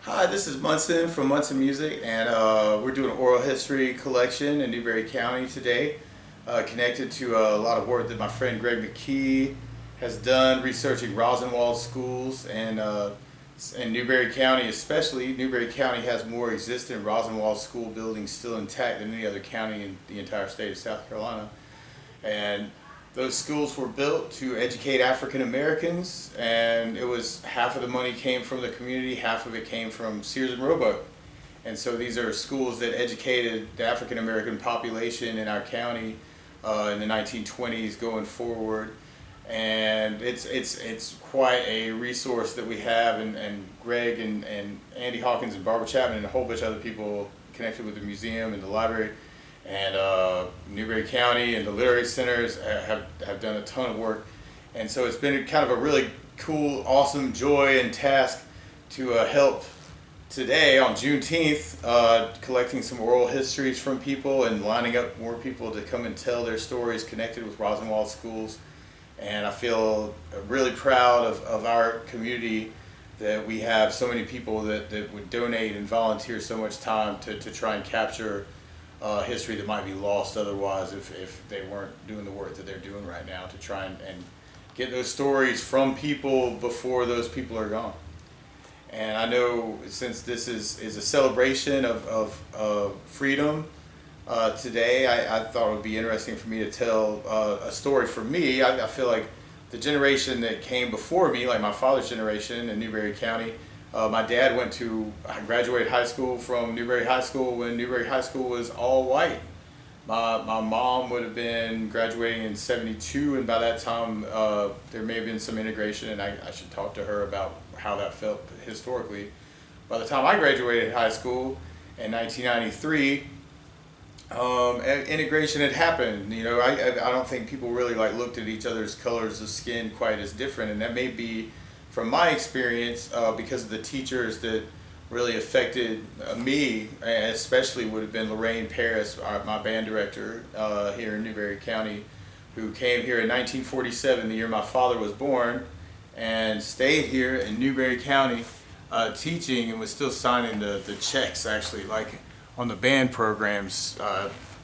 Hi, this is Munson from Munson Music, and we're doing an oral history collection in Newberry County today, connected to a lot of work that my friend Greg McKee has done researching Rosenwald schools and in Newberry County especially. Newberry County has more existing Rosenwald school buildings still intact than any other county in the entire state of South Carolina. And those schools were built to educate African Americans, and it was half of the money came from the community, half of it came from Sears and Roebuck. And so these are schools that educated the African American population in our county in the 1920s going forward. And it's quite a resource that we have, and Greg and Andy Hawkins and Barbara Chapman and a whole bunch of other people connected with the museum and the library and Newberry County and the literary centers have done a ton of work. And so it's been kind of a really cool, awesome joy and task to help today on Juneteenth, collecting some oral histories from people and lining up more people to come and tell their stories connected with Rosenwald schools. And I feel really proud of our community that we have so many people that would donate and volunteer so much time to try and capture history that might be lost otherwise if they weren't doing the work that they're doing right now to try and get those stories from people before those people are gone. And I know since this is a celebration of freedom today, I thought it would be interesting for me to tell a story for me. I feel like the generation that came before me, like my father's generation in Newberry County, my dad graduated high school from Newberry High School when Newberry High School was all white. My mom would have been graduating in '72, and by that time there may have been some integration, and I should talk to her about how that felt historically. By the time I graduated high school in 1993, integration had happened. You know, I don't think people really looked at each other's colors of skin quite as different, and that may be from my experience because of the teachers that really affected me, especially would have been Lorraine Paris, my band director here in Newberry County, who came here in 1947, the year my father was born, and stayed here in Newberry County teaching, and was still signing the checks actually, like on the band programs,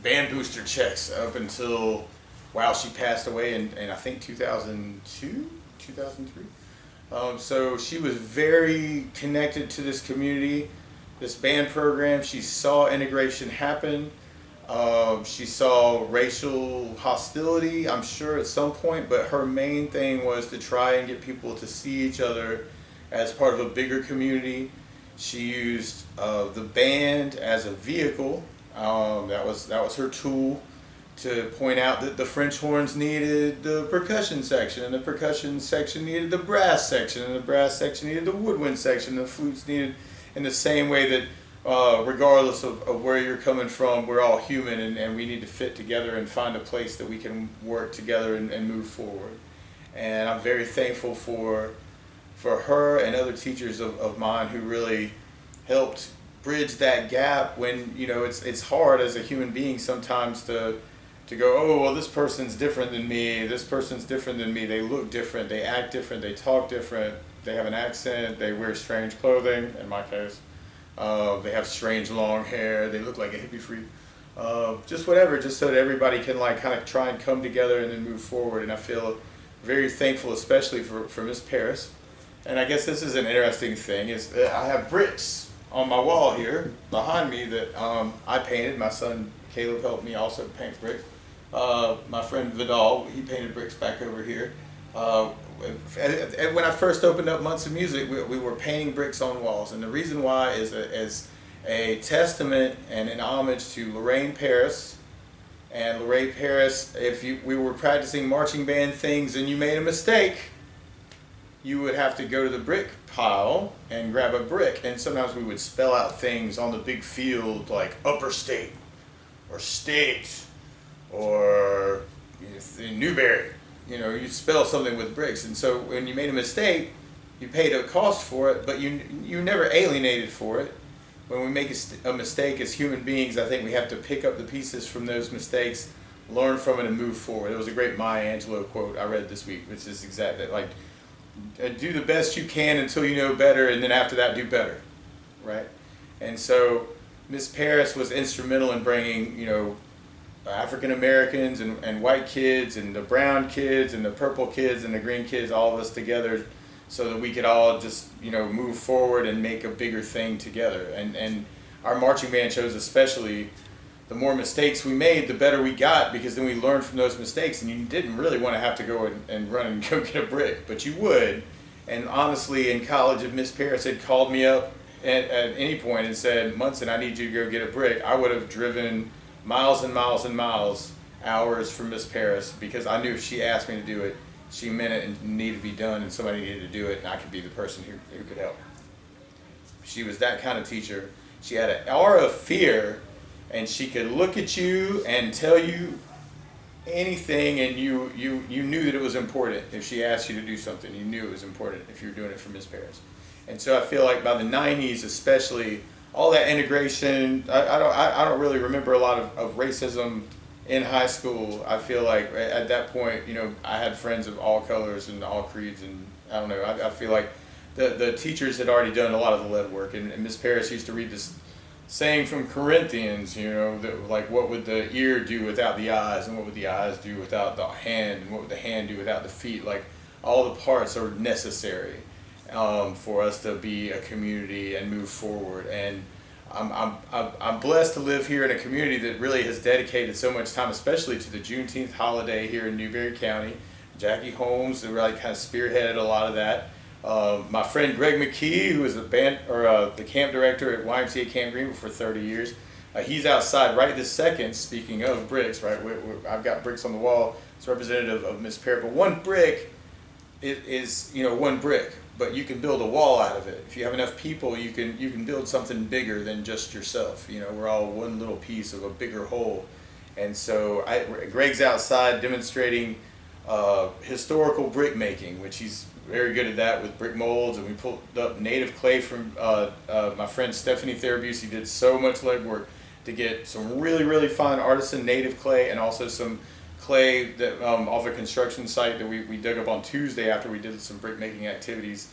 band booster checks up until, wow, she passed away in I think 2002, 2003. So she was very connected to this community, this band program. She saw integration happen. She saw racial hostility, I'm sure, at some point, but her main thing was to try and get people to see each other as part of a bigger community. She used the band as a vehicle. That was her tool to point out that the French horns needed the percussion section, and the percussion section needed the brass section, and the brass section needed the woodwind section, and the flutes needed, in the same way that regardless of where you're coming from, we're all human, and we need to fit together and find a place that we can work together and move forward. And I'm very thankful for her and other teachers of mine who really helped bridge that gap when, you know, it's hard as a human being sometimes to go, oh, well, this person's different than me, this person's different than me, they look different, they act different, they talk different, they have an accent, they wear strange clothing, in my case, they have strange long hair, they look like a hippie freak, just whatever, just so that everybody can kind of try and come together and then move forward. And I feel very thankful, especially for Miss Paris. And I guess this is an interesting thing, is that I have bricks on my wall here behind me that I painted. My son Caleb helped me also paint bricks. My friend Vidal, he painted bricks back over here. When I first opened up Munson Music, we were painting bricks on walls, and the reason why is as a testament and an homage to Lorraine Paris. And Lorraine Paris, we were practicing marching band things and you made a mistake, you would have to go to the brick pile and grab a brick, and sometimes we would spell out things on the big field like upper state or state or in Newberry. You know, you spell something with bricks, and so when you made a mistake, you paid a cost for it, but you never alienated for it. When we make a mistake as human beings, I think we have to pick up the pieces from those mistakes, learn from it, and move forward. It was a great Maya Angelou quote I read this week, which is exactly do the best you can until you know better, and then after that do better. right? And so Miss Paris was instrumental in bringing, African Americans and white kids and the brown kids and the purple kids and the green kids, all of us together, so that we could all just move forward and make a bigger thing together. And our marching band shows especially, the more mistakes we made, the better we got, because then we learned from those mistakes, and you didn't really want to have to go and run and go get a brick, but you would. And honestly, in college, if Miss Paris had called me up at any point and said, Munson, I need you to go get a brick, I would have driven miles and miles and miles, hours from Miss Paris, because I knew if she asked me to do it, she meant it and needed to be done, and somebody needed to do it, and I could be the person who could help. She was that kind of teacher. She had an aura of fear, and she could look at you and tell you anything, and you knew that it was important. If she asked you to do something, you knew it was important if you were doing it for Miss Paris. And so I feel like by the 90s especially, all that integration, I don't really remember a lot of racism in high school. I feel like at that point, I had friends of all colors and all creeds, and I don't know, I feel like the teachers had already done a lot of the lead work, and Miss Paris used to read this saying from Corinthians, that, like, what would the ear do without the eyes, and what would the eyes do without the hand, and what would the hand do without the feet? Like, all the parts are necessary for us to be a community and move forward. And I'm blessed to live here in a community that really has dedicated so much time, especially to the Juneteenth holiday here in Newberry County. Jackie Holmes really kind of spearheaded a lot of that. My friend Greg McKee, who was the camp director at YMCA Camp Greenwood for 30 years, he's outside right this second. Speaking of bricks, right? I've got bricks on the wall. It's representative of Miss Paris. But one brick is one brick, but you can build a wall out of it. If you have enough people, you can build something bigger than just yourself. We're all one little piece of a bigger whole. And so Greg's outside demonstrating historical brick making, which he's very good at that with brick molds, and we pulled up native clay from my friend Stephanie Therabusi. Did so much legwork to get some really, really fine artisan native clay, and also some clay that off a construction site that we dug up on Tuesday after we did some brick making activities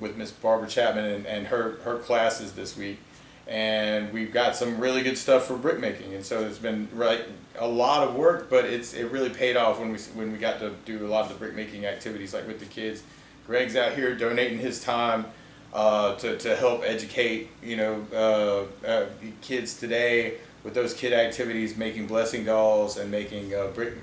with Miss Barbara Chapman and her classes this week. And we've got some really good stuff for brick making, and so it's been a lot of work, but it really paid off when we got to do a lot of the brick making activities, like with the kids. Greg's out here donating his time to help educate kids today with those kid activities, making blessing dolls and making brick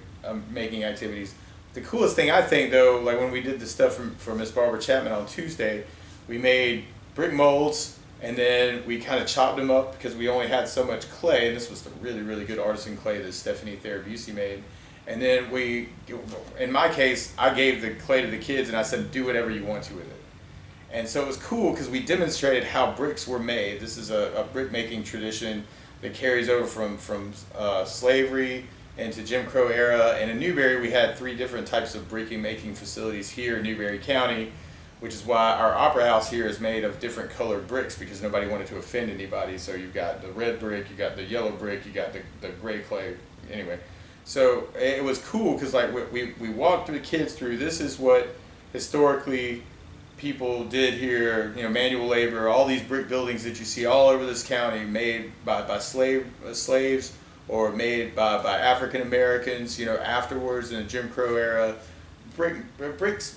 making activities. The coolest thing I think, though, like when we did the stuff for Miss Barbara Chapman on Tuesday, we made brick molds. And then we kind of chopped them up because we only had so much clay, and this was the really, really good artisan clay that Stephanie Therabusi made. And then in my case, I gave the clay to the kids and I said, do whatever you want to with it. And so it was cool because we demonstrated how bricks were made. This is a brick making tradition that carries over from slavery into Jim Crow era. And in Newberry, we had 3 different types of brick making facilities here in Newberry County, which is why our opera house here is made of different colored bricks, because nobody wanted to offend anybody. So you've got the red brick, you got the yellow brick, you got the gray clay. Anyway, so it was cool because like we walked the kids through, this is what historically people did here, manual labor, all these brick buildings that you see all over this county made by slaves or made by African Americans, afterwards in the Jim Crow era.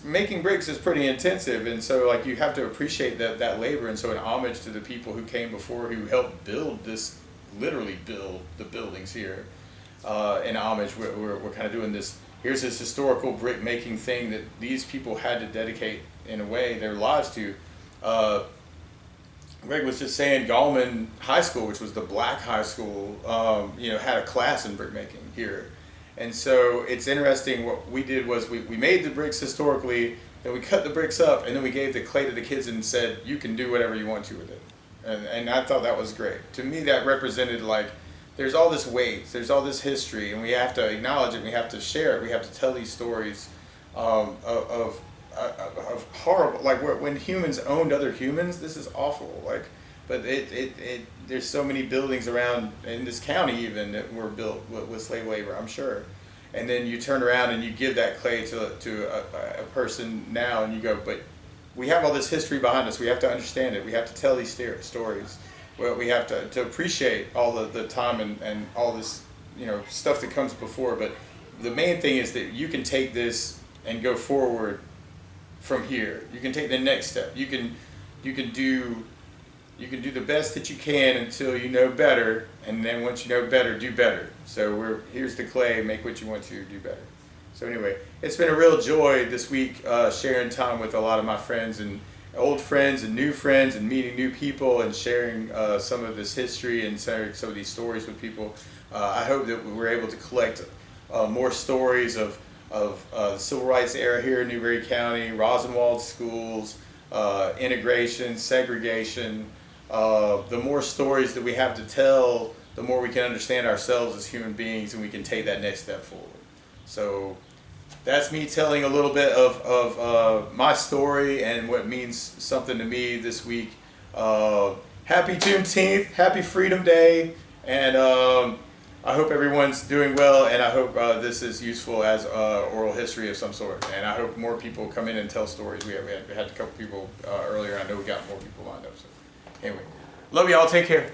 Making bricks is pretty intensive, and so like you have to appreciate that labor. And so an homage to the people who came before, who helped literally build the buildings here. In homage, we're kind of doing this. Here's this historical brick making thing that these people had to dedicate in a way their lives to. Greg was just saying Gallman High School, which was the black high school, had a class in brick making here. And so it's interesting, what we did was we made the bricks historically, then we cut the bricks up, and then we gave the clay to the kids and said, you can do whatever you want to with it. And I thought that was great. To me, that represented like, there's all this weight, there's all this history, and we have to acknowledge it, we have to share it, we have to tell these stories of horrible, like when humans owned other humans, this is awful. Like, but there's so many buildings around in this county even that were built with slave labor, I'm sure. And then you turn around and you give that clay to a person now, and you go, but we have all this history behind us. We have to understand it. We have to tell these stories. Well, we have to appreciate all the time and all this, stuff that comes before. But the main thing is that you can take this and go forward from here. You can take the next step. You can do the best that you can until you know better, and then once you know better, do better. So here's the clay. Make what you want to do better. So anyway, it's been a real joy this week sharing time with a lot of my friends and old friends and new friends, and meeting new people and sharing some of this history and sharing some of these stories with people. I hope that we're able to collect more stories of the civil rights era here in Newberry County, Rosenwald schools, integration, segregation. The more stories that we have to tell, the more we can understand ourselves as human beings, and we can take that next step forward. So that's me telling a little bit of my story and what means something to me this week. Happy Juneteenth, happy Freedom Day, and I hope everyone's doing well, and I hope this is useful as oral history of some sort, and I hope more people come in and tell stories. We had a couple people earlier. I know we got more people lined up. So anyway, love y'all. Take care.